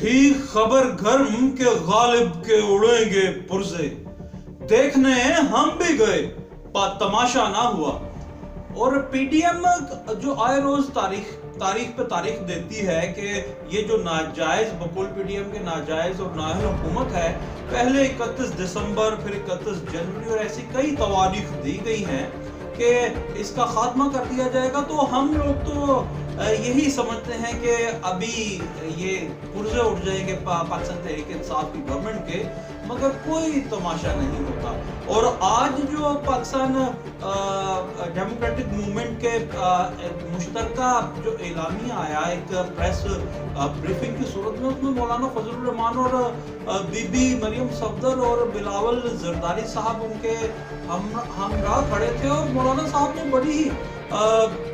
थी खबर गर्म के गालिब के उड़ेंगे पुरजे, देखने हम भी गए तमाशा ना हुआ। और पीडीएम जो आए रोज तारीख पे तारीख देती है कि ये जो नाजायज बकुल पीडीएम के नाजायज और नाअहल हुकूमत है, पहले 31 दिसंबर फिर 31 जनवरी और ऐसी कई तवारीख दी गई हैं कि इसका खात्मा कर दिया जाएगा। तो हम लोग तो यही समझते हैं कि अभी ये पुर्जे उठ जाएंगे पाकिस्तान तहरीक इंसाफ की गवर्नमेंट के, मगर कोई तमाशा नहीं होता। और आज जो पाकिस्तान डेमोक्रेटिक मूवमेंट के मुश्तरका जो एलामिया आया एक प्रेस ब्रीफिंग की सूरत में, उसमें मौलाना फजलुर रहमान और बीबी मरियम सफदर और बिलावल जरदारी साहब उनके हमरा खड़े थे और मौलाना साहब ने बड़ी ही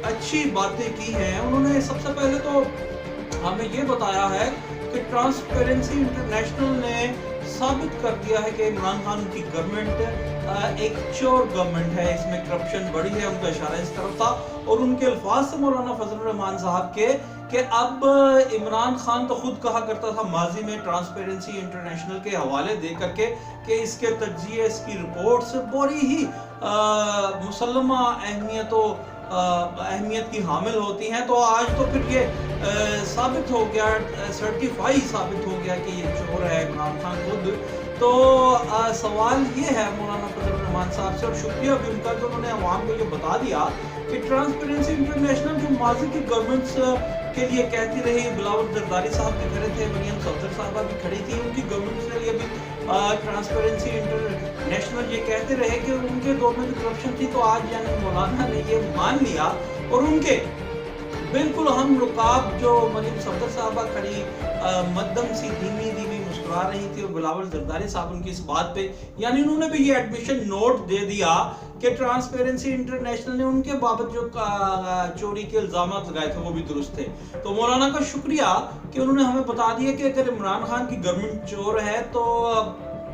अच्छी बातें की हैं। उन्होंने सबसे पहले तो हमें ये बताया है कि ट्रांसपेरेंसी इंटरनेशनल ने साबित कर दिया है कि इमरान खान की गवर्नमेंट एक चोर गवर्नमेंट है, इसमें करप्शन बढ़ी है। उनका इशारा इस तरफ था और उनके अल्फाज से मौलाना फजलुर रहमान साहब के कि अब इमरान खान तो खुद कहा करता था माजी में ट्रांसपेरेंसी इंटरनेशनल के हवाले दे करके कि इसके तज्जिए, इसकी रिपोर्ट्स बड़ी ही मुसल्लमा अहमियत की हामिल होती हैं। तो आज तो फिर ये साबित हो गया, सर्टिफाई साबित हो गया कि ये चोर है इमरान खान खुद। तो सवाल ये है मौलाना फजलुर रहमान साहब से, और शुक्रिया भी उनका कि उन्होंने अवाम को ये बता दिया कि ट्रांसपेरेंसी इंटरनेशनल जो माजी की गवर्नमेंट्स के लिए कहती रही, बिलावल जरदारी साहब भी खड़े थे, मरियम सफदर साहबा भी खड़ी थी, उनकी गवर्नमेंट के लिए भी ट्रांसपेरेंसी इंटरनेशनल ये कहते रहे कि उनके दौर में जो करप्शन थी। तो आज यानी मौलाना ने ये मान लिया और उनके बिल्कुल हम रुकाब जो मरियम सफदर साहबा खड़ी मध्यम सी धीमी मुस्कुरा रही थी और बिलावल जरदारी साहब उनकी इस बात पे यानी उन्होंने भी ये एडमिशन नोट दे दिया कि ट्रांसपेरेंसी इंटरनेशनल ने उनके बाबत जो चोरी के इल्जामात लगाए थे वो भी दुरुस्त थे। तो मौलाना का शुक्रिया कि उन्होंने हमें बता दिया कि अगर इमरान खान की गवर्नमेंट चोर है तो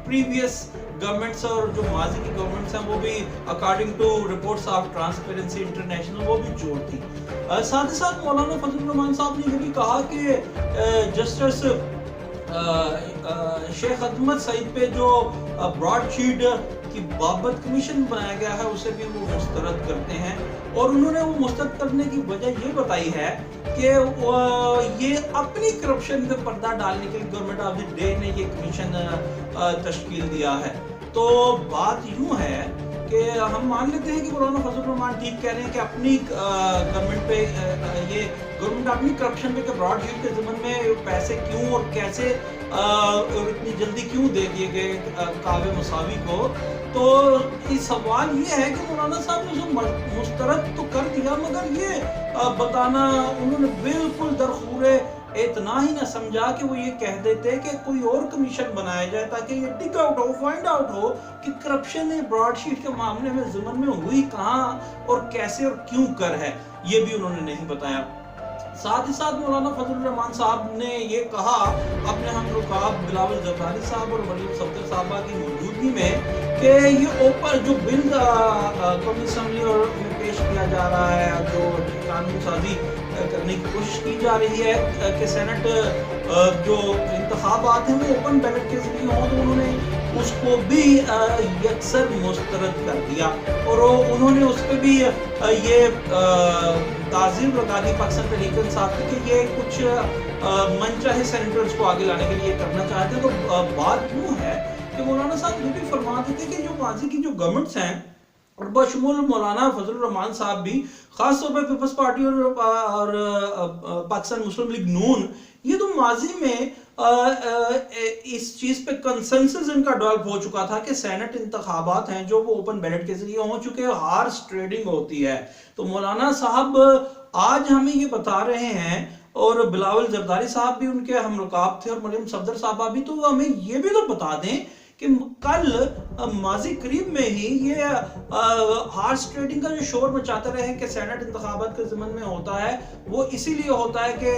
प्रीवियस गवर्नमेंट्स और जो माजी की गवर्नमेंट्स हैं वो भी according to reports of transparency international वो भी चोर थी। साथ ही साथ मौलाना फजलुर रहमान साहब ने ये भी कहा कि जस्टिस शेख अहमद सईद पे जो ब्रॉडशीट की बाबत कमीशन बनाया गया है उसे भी वो मुस्तरद करते हैं। और उन्होंने वो मुस्तरद करने की वजह ये बताई है कि ये अपनी करप्शन पे पर्दा डालने के लिए गवर्नमेंट ऑफ द डे ने ये कमीशन तश्कील दिया है। तो बात यूं है कि हम मान लेते हैं कि मौलाना फजलुर रहमान ठीक कह रहे हैं कि अपनी गवर्नमेंट पे ये गवर्नमेंट अपनी करप्शन पे ब्रॉडशीट के ज़मन में पैसे क्यों और कैसे और इतनी जल्दी क्यों दे दिए गए कावे मुसावी को। तो इस सवाल ये है कि मौलाना साहब ने जो मुस्तरद तो कर दिया मगर ये बताना उन्होंने बिल्कुल दरखूरे इतना ही ना समझा कि वो ये कह देते कि कोई और कमीशन बनाया जाए ताकि ये टिक आउट हो, फाइंड आउट हो कि करप्शन ब्रॉडशीट के मामले में ज़मन में हुई कहाँ और कैसे और क्यों कर है, ये भी उन्होंने नहीं बताया। साथ ही साथ मौलाना फजलुर रहमान साहब ने ये कहा अपने हम रुकाब बिलावल जरदारी साहब और मरियम सफदर साहबा की मौजूदगी में कि ये ओपर जो बिल कौमी असम्बली और में पेश किया जा रहा है, जो कानून साजी करने की कोशिश की जा रही है कि सेनेट जो इंतखाबात हैं वो ओपन बैलेट के जरिए हों, तो उन्होंने उसको भी यकसर मुस्तरद कर दिया और उन्होंने उस पर भी ये ताज़ीम लगा दी पाकिस्तान तहरीक इंसाफ की कि ये कुछ मनचाहे सेनेटर्स को आगे लाने के लिए करना चाहते हैं। तो बात यूँ है कि मौलाना साहब ये भी फरमाते थे कि जो माजी की जो गवर्नमेंट्स हैं और बशमूल मौलाना फजलुर रहमान साहब भी खास तौर पर पीपल्स पार्टी और पाकिस्तान मुस्लिम लीग नून, ये तो माजी में इस चीज पे कंसेंसस इनका डेवलप हो चुका था कि सेनेट इंतखाबात हैं जो वो ओपन बैलेट के जरिए हो चुके हैं, हार्स ट्रेडिंग होती है। तो मौलाना साहब आज हमें ये बता रहे हैं और बिलावल जरदारी साहब भी उनके हम रुकाब थे और मरियम सफदर साहबा भी, तो हमें ये भी तो बता दें कि कल माजी करीब में ही ये हॉर्स ट्रेडिंग का जो शोर मचाते रहे कि सेनेट इंतखाबात के ज़मन में होता है, वो इसीलिए होता है कि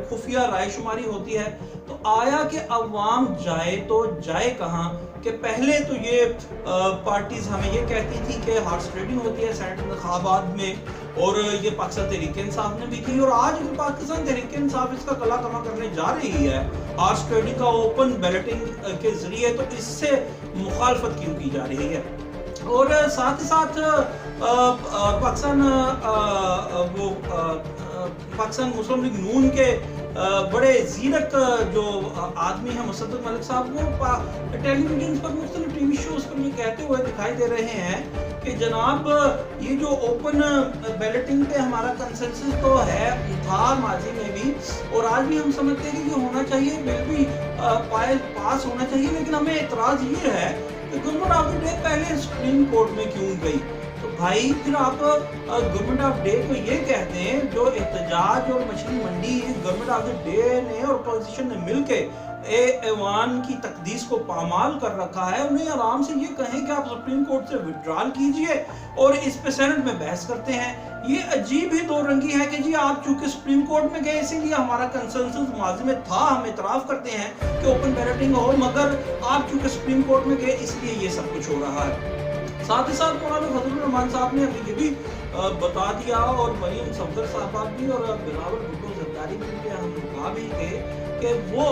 खुफिया रायशुमारी होती है। तो आया कि अवाम जाए तो जाए कहाँ, कि पहले तो ये पार्टीज हमें ये कहती थी कि हॉर्स ट्रेडिंग होती है सेनेट इंतखाबात में, और ये पाकिस्तान तहरीक इंसाफ ने भी की, और आज भी पाकिस्तान तहरीक इंसाफ इसका कला कमा करने जा रही है हॉर्स ट्रेडिंग का ओपन बैलेटिंग के जरिए। तो इससे मुखालफत क्यों की जा रही है? और साथ ही साथ पाकिस्तान मुस्लिम लीग नून के बड़े जीरक जो आदमी हैं मुसद्दक मलिक साहब, वो टेलीविजन पर मुख्तलिफ टीवी शोज पर ये कहते हुए दिखाई दे रहे हैं कि जनाब ये जो ओपन बैलेटिंग पे हमारा कंसेंसस तो है, था माजी में भी और आज भी हम समझते हैं कि ये होना चाहिए, बिल भी पास होना चाहिए, लेकिन हमें एतराज ये है कि गवर्नमेंट ऑफ द डे पहले सुप्रीम कोर्ट में क्यों गई? तो भाई फिर आप गवर्नमेंट ऑफ डे को ये कहते हैं, जो एहतजाज और मछली मंडी गवर्नमेंट ऑफ द डे ने और अपोजिशन ने मिलके ऐवान की तकदीस को पामाल कर रखा है, उन्हें आराम से ये कहें कि आप सुप्रीम कोर्ट से विड्रॉल कीजिए और इस पे सेनेट में बहस करते हैं। ये अजीब ही दो रंगी है कि जी आप चूंकि सुप्रीम कोर्ट में गए इसीलिए हमारा कंसेंसस माजी में था, हम इतराफ करते हैं कि ओपन बैलेटिंग हो, मगर आप चूंकि सुप्रीम कोर्ट में गए इसलिए ये सब कुछ हो रहा है। साथ ही साथ मौलाना फजलुर रहमान साहब ने अभी ये भी बता दिया, और मरीम सफदर साहब भी और बिलावल भुट्टो जरदारी भी हम कहा भी थे कि वो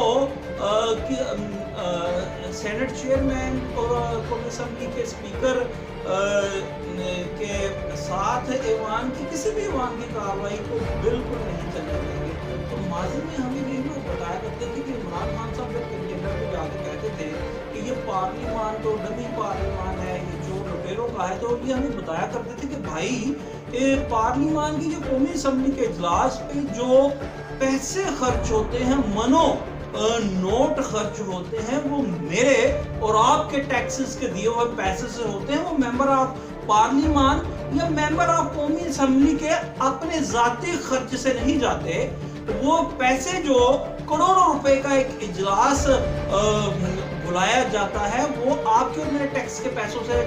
सेनेट चेयरमैन और कौमी असेंबली के स्पीकर के साथ ऐवान की किसी भी ऐवान की कार्रवाई को बिल्कुल नहीं चलने देंगे। तो माजी में हमें ये लोग बताया करते थे कि इमरान खान साहब जब कंटेनर पे जाके कहते थे कि ये पार्लियामान तो डमी पार्लियामान है, ये जो लुटेरों का है, तो ये हमें बताया करते थे कि भाई पार्लियामान की जो कौमी असेंबली के इजलास पे जो पैसे खर्च होते हैं, मनो नोट खर्च होते हैं, वो मेरे और आपके टैक्सेस के दिए हुए पैसे से होते हैं। वो मेंबर ऑफ पार्लियामान या मेंबर ऑफ कौमी असेंबली के अपने जाती खर्च से नहीं जाते। वो पैसे जो करोड़ों रुपए का एक इजलास बुलाया जाता है, वो आपके और मेरे टैक्स के पैसों से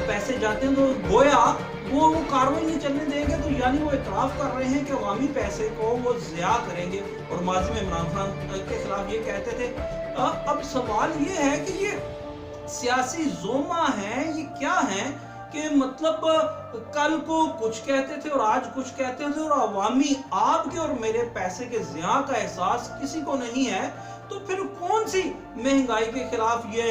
पैसे जाते हैं, तो गोया वो कार्रवाई नहीं चलने देंगे। तो यानी वो इतराफ कर रहे हैं कि अवामी पैसे को वो ज़िया करेंगे, और माजी में इमरान खान के खिलाफ ये कहते थे। अब सवाल ये है कि ये सियासी जोमा है, ये क्या है कि मतलब कल को कुछ कहते थे और आज कुछ कहते थे, और अवामी आपके और मेरे पैसे के ज़िया का एहसास किसी को नहीं है। तो फिर कौन सी महंगाई के खिलाफ ये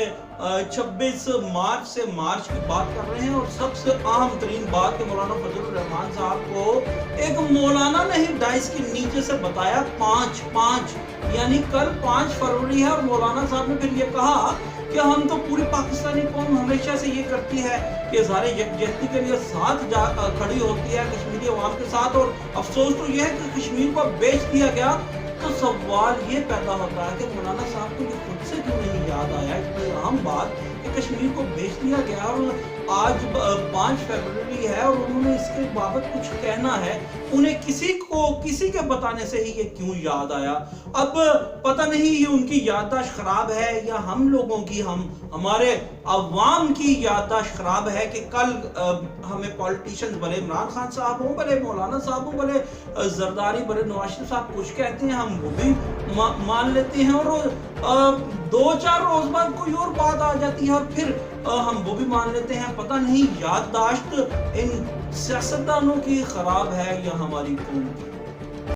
26 मार्च से मार्च की बात कर रहे हैं? और सबसे अहम तरीन बात कि मौलाना फजलुर रहमान साहब को एक मौलाना ने ही डाइस के नीचे से बताया 5-5, यानी कल 5 फरवरी है, और मौलाना साहब ने फिर ये कहा कि हम तो पूरी पाकिस्तानी कौम हमेशा से ये करती है कि सारे यकजहती के लिए साथ खड़ी होती है कश्मीरी अवाम के साथ, और अफसोस तो यह है कि कश्मीर को बेच दिया गया। तो सवाल ये पैदा होता है कि मौलाना साहब को ये खुद से क्यों नहीं याद आया इतनी आम बात कि कश्मीर को बेच दिया गया, और आज 5 फरवरी है और उन्होंने इसके बाबत कुछ कहना है, उन्हें किसी के बताने से ही ये क्यों याद आया? अब पता नहीं ये उनकी याददाश्त खराब है या हम लोगों की, हमारे अवाम की याददाश्त खराब है कि कल हमें पॉलिटिशियंस, भले इमरान खान साहब हो, भले मौलाना साहब हो, भले जरदारी, भले नवाज शरीफ साहब कुछ कहते हैं, हम वो भी मान लेते हैं, और 2-4 रोज बाद कोई और बात आ जाती है और फिर हम वो भी मान लेते हैं। पता नहीं याददाश्त इन सियासतदानों की खराब है या हमारी कौम की।